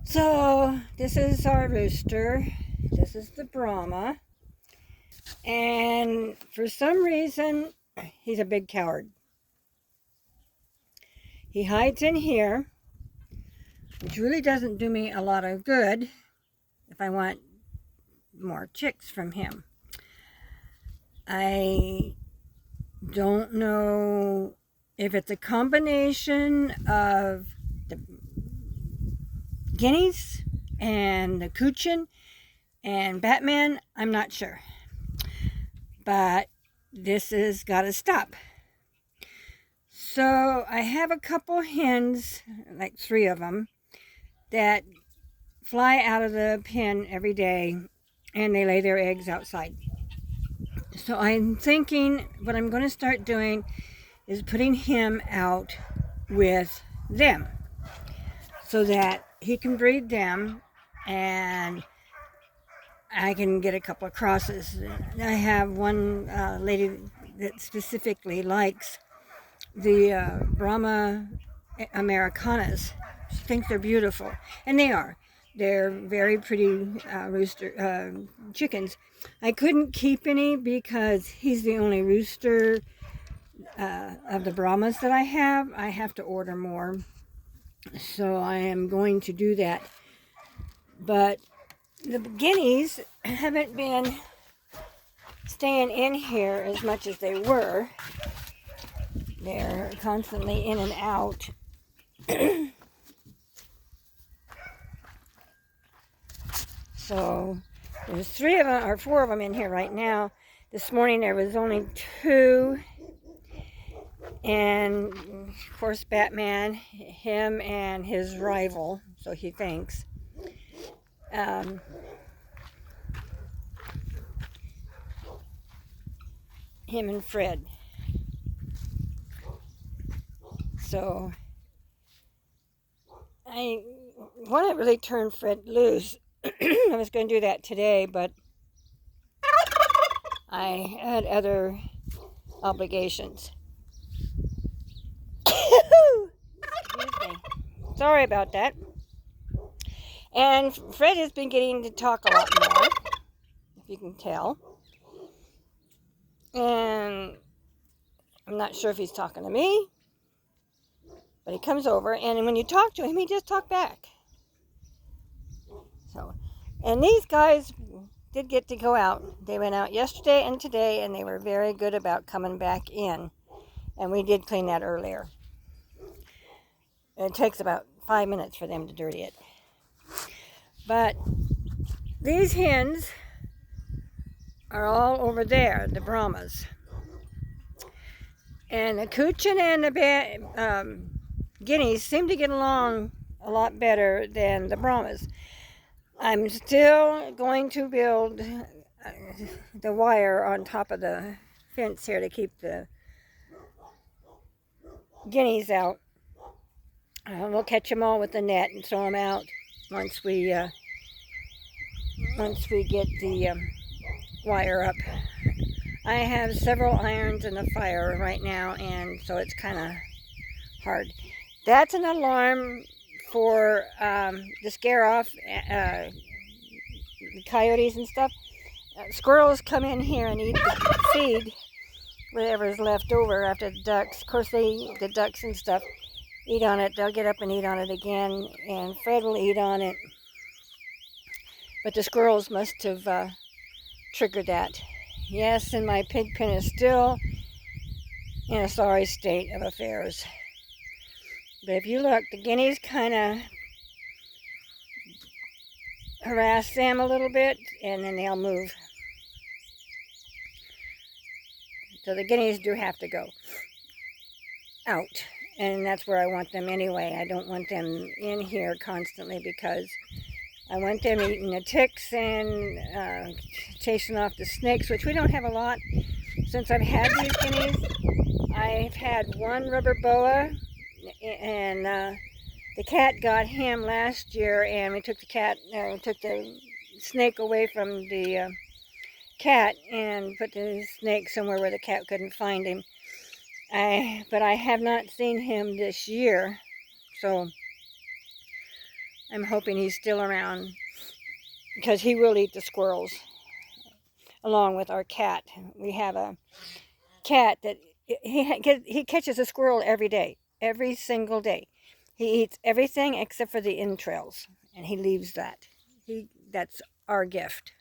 So this is our rooster. This is the Brahma. And for some reason, he's a big coward. He hides in here, which really doesn't do me a lot of good if I want more chicks from him. I don't know if it's a combination of the guineas and the Kuchin and Batman. I'm not sure. But this has got to stop. So I have a couple hens, like 3 of them, that fly out of the pen every day and they lay their eggs outside. So I'm thinking what I'm going to start doing is putting him out with them so that he can breed them and I can get a couple of crosses. I have one lady that specifically likes the Brahma Americanas. She thinks they're beautiful, and they are. They're very pretty chickens. I couldn't keep any because he's the only rooster of the Brahmas that I have. I have to order more, so I am going to do that. But the guineas haven't been staying in here as much as they were. They're constantly in and out. So there's 3 of them or 4 of them in here right now. This morning there was only 2, and of course Batman, him and his rival, so he thinks. Him and Fred. So I want to really turn Fred loose. I was going to do that today, but I had other obligations. Excuse me. Sorry about that. And Fred has been getting to talk a lot more, if you can tell. And I'm not sure if he's talking to me, but he comes over, and when you talk to him, he just talks back. So, and these guys did get to go out. They went out yesterday and today, and they were very good about coming back in. And we did clean that earlier. It takes about 5 minutes for them to dirty it. But these hens are all over there, the Brahmas. And the Kuchin and the guineas seem to get along a lot better than the Brahmas. I'm still going to build the wire on top of the fence here to keep the guineas out. We'll catch them all with the net and throw them out once we get the wire up. I have several irons in the fire right now, and so it's kind of hard. That's an alarm for to scare off coyotes and stuff. Squirrels come in here and eat the feed, whatever's left over after the ducks. Of course, the ducks and stuff eat on it. They'll get up and eat on it again, and Fred will eat on it. But the squirrels must have triggered that. Yes, and my pig pen is still in a sorry state of affairs. But if you look, the guineas kind of harass them a little bit, and then they'll move. So the guineas do have to go out, and that's where I want them anyway. I don't want them in here constantly because I want them eating the ticks and chasing off the snakes, which we don't have a lot. Since I've had these guineas, I've had 1 rubber boa, and the cat got him last year, and we took the snake away from the cat and put the snake somewhere where the cat couldn't find him. But I have not seen him this year, so I'm hoping he's still around because he will eat the squirrels along with our cat. We have a cat that he catches a squirrel every day, every single day. He eats everything except for the entrails, and he leaves that. That's our gift.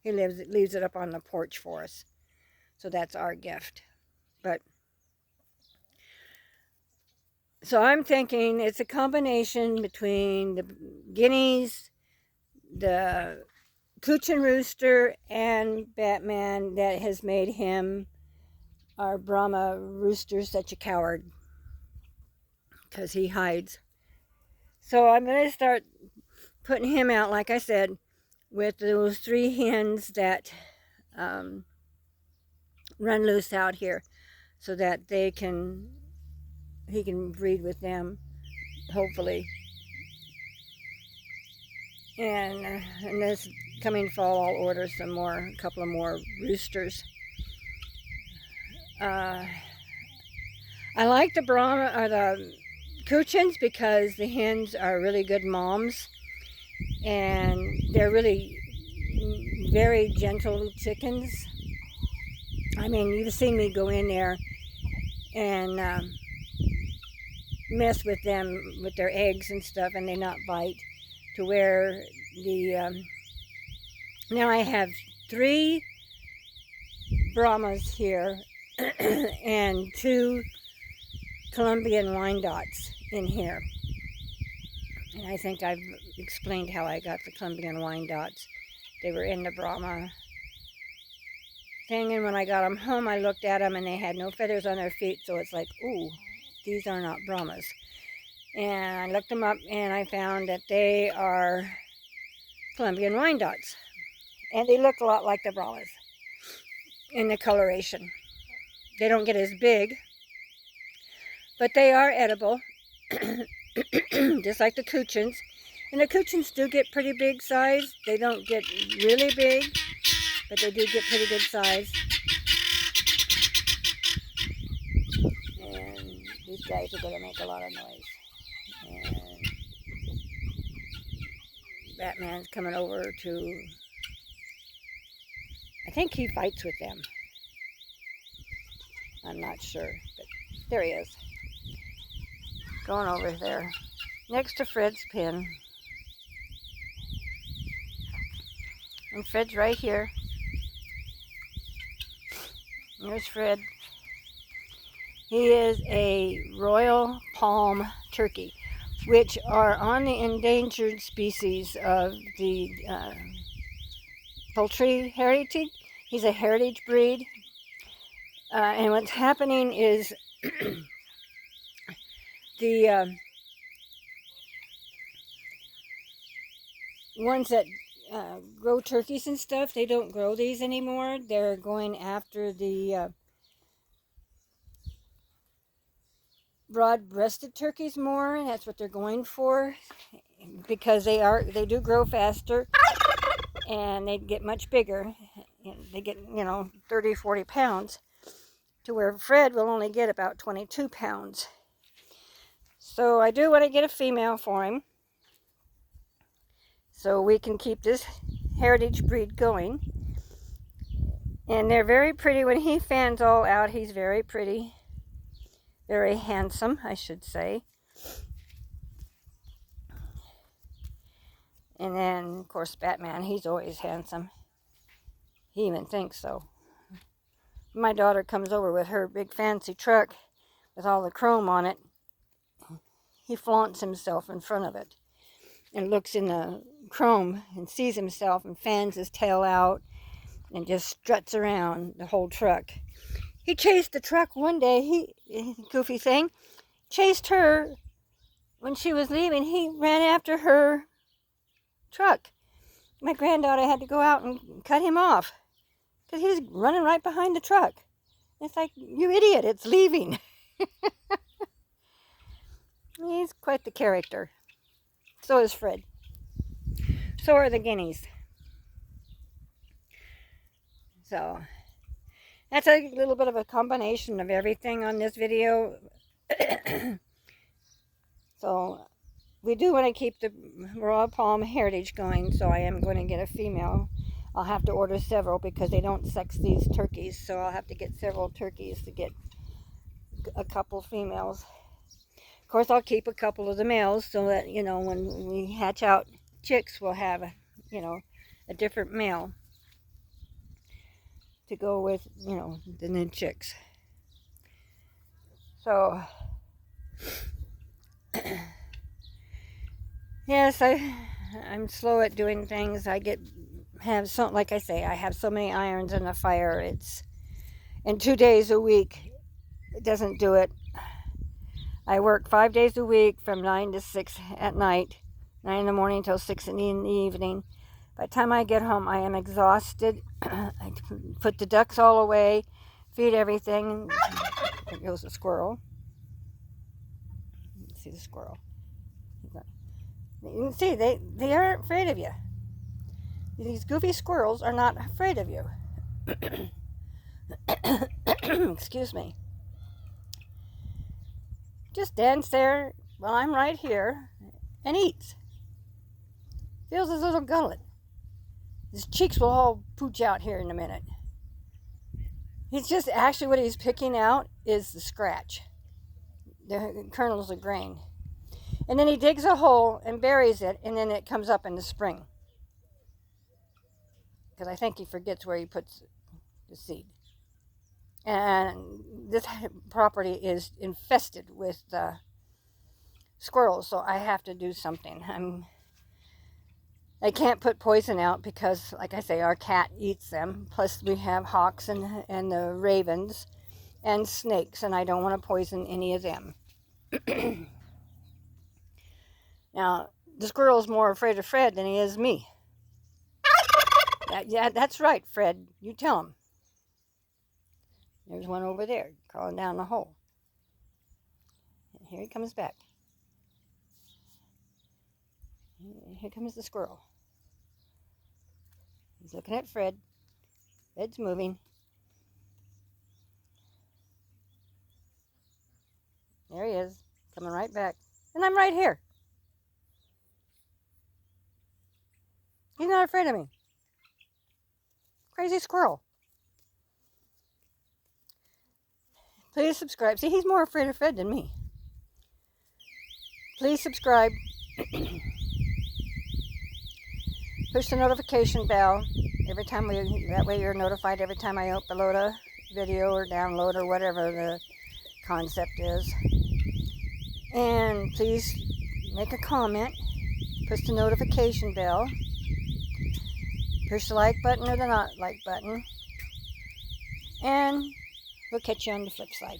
He leaves it up on the porch for us. So that's our gift. But so I'm thinking it's a combination between the guineas, the cooch and rooster, and Batman that has made him, our Brahma rooster, such a coward because he hides. So I'm going to start putting him out, like I said, with those 3 hens that run loose out here, so that he can breed with them, hopefully. And this coming fall, I'll order a couple of more roosters. I like the Brahma or the Coochins because the hens are really good moms, and they're really very gentle chickens. I mean, you've seen me go in there and mess with them with their eggs and stuff, and they not bite. To where the now I have 3 Brahmas here and 2 Colombian Wyandottes in here. And I think I've explained how I got the Colombian Wyandottes. They were in the Brahma thing, and when I got them home, I looked at them and they had no feathers on their feet, so it's like, ooh, these are not Brahmas. And I looked them up and I found that they are Colombian Wyandottes. And they look a lot like the Brahmas in the coloration. They don't get as big, but they are edible, just like the Coochins. And the Coochins do get pretty big size. They don't get really big, but they do get pretty good size. And these guys are going to make a lot of noise. And Batman's coming over to, I think he fights with them. I'm not sure, but there he is. Going over there, next to Fred's pen. And Fred's right here. There's Fred. He is a royal palm turkey, which are on the endangered species of the poultry heritage. He's a heritage breed. And what's happening is the ones that grow turkeys and stuff, they don't grow these anymore. They're going after the broad-breasted turkeys more, and that's what they're going for, because they do grow faster and they get much bigger. They get 30-40 pounds, to where Fred will only get about 22 pounds. So I do want to get a female for him so we can keep this heritage breed going. And they're very pretty. When he fans all out, he's very pretty. Very handsome, I should say. And then, of course, Batman, he's always handsome. He even thinks so. My daughter comes over with her big fancy truck with all the chrome on it. He flaunts himself in front of it and looks in the chrome and sees himself and fans his tail out and just struts around the whole truck. He chased the truck one day, goofy thing, chased her when she was leaving. He ran after her truck. My granddaughter had to go out and cut him off because he was running right behind the truck. It's like, you idiot, it's leaving. He's quite the character. So is Fred. So are the guineas. So that's a little bit of a combination of everything on this video. So we do want to keep the raw palm heritage going, so I am going to get a female. I'll have to order several because they don't sex these turkeys, so I'll have to get several turkeys to get a couple females. Of course, I'll keep a couple of the males so that, when we hatch out chicks, we'll have, a different male to go with, the new chicks. So, yes, I'm slow at doing things. Like I say, I have so many irons in the fire. It's in 2 days a week. It doesn't do it. I work 5 days a week from 9 to 6 at night, 9 in the morning till 6 in the evening. By the time I get home, I am exhausted. I put the ducks all away, feed everything. There goes the squirrel. See the squirrel. You can see they aren't afraid of you. These goofy squirrels are not afraid of you. Excuse me. Just stands there while I'm right here and eats. Feels his little gullet. His cheeks will all pooch out here in a minute. He's just actually what he's picking out is the scratch, the kernels of grain. And then he digs a hole and buries it, and then it comes up in the spring. Because I think he forgets where he puts the seed. And this property is infested with squirrels, so I have to do something. I can't put poison out because, like I say, our cat eats them. Plus we have hawks and the ravens and snakes, and I don't want to poison any of them. Now, the squirrel's more afraid of Fred than he is me. Yeah, that's right, Fred. You tell him. There's one over there crawling down the hole. And here he comes back. Here comes the squirrel. He's looking at Fred. Fred's moving. There he is, coming right back. And I'm right here. He's not afraid of me. Crazy squirrel. Please subscribe. See, he's more afraid of Fred than me. Please subscribe. Push the notification bell every time that way you're notified every time I upload a video or download or whatever the concept is. And please make a comment. Push the notification bell. Push the like button or the not like button. And we'll catch you on the flip side.